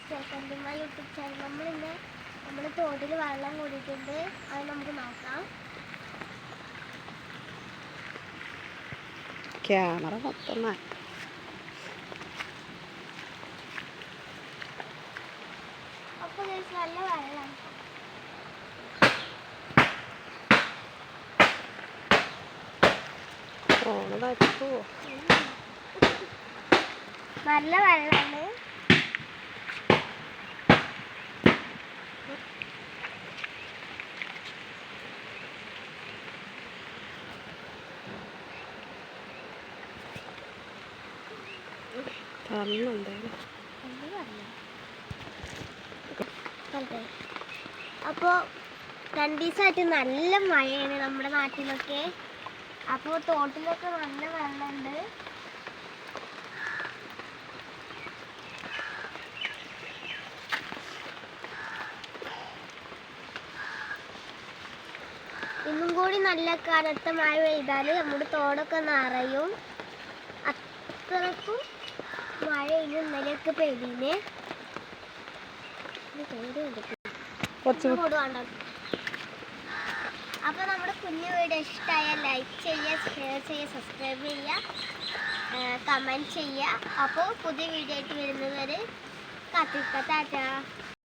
ചെറുക്കൻ്റെ YouTube channel. നമ്മളിന്ന് നമ്മുടെ തോട്ടിൽ വെള്ളം കൂടിയിട്ടുണ്ട്, അത് നമുക്ക് നോക്കാം. ക്യാമറ മൊത്തം അപ്പോൾ നല്ല വെള്ളമാണ്. നല്ല വെള്ളമാണ്. അപ്പോൾ 2 ദിവസമായിട്ട് നല്ല മഴയാണ് നമ്മുടെ നാട്ടിലൊക്കെ. അപ്പോൾ തോട്ടിലൊക്കെ നല്ല വെള്ളമുണ്ട്. ഇന്നും കൂടി നല്ല കനത്ത മഴ പെയ്താൽ നമ്മുടെ തോടൊക്കെ നിറയും. അത്രക്കും മഴ ഇന്നലെയൊക്കെ പെയ്തിന്. അപ്പോൾ നമ്മുടെ കുഞ്ഞു വീഡിയോ ഇഷ്ടമായാൽ ലൈക്ക് ചെയ്യുക, ഷെയർ ചെയ്യുക, സബ്സ്ക്രൈബ് ചെയ്യുക, കമൻറ്റ് ചെയ്യുക. അപ്പോൾ പുതിയ വീഡിയോ ആയിട്ട് വരുന്നവരെ കാത്തിരിക്കാം. ടാറ്റാ.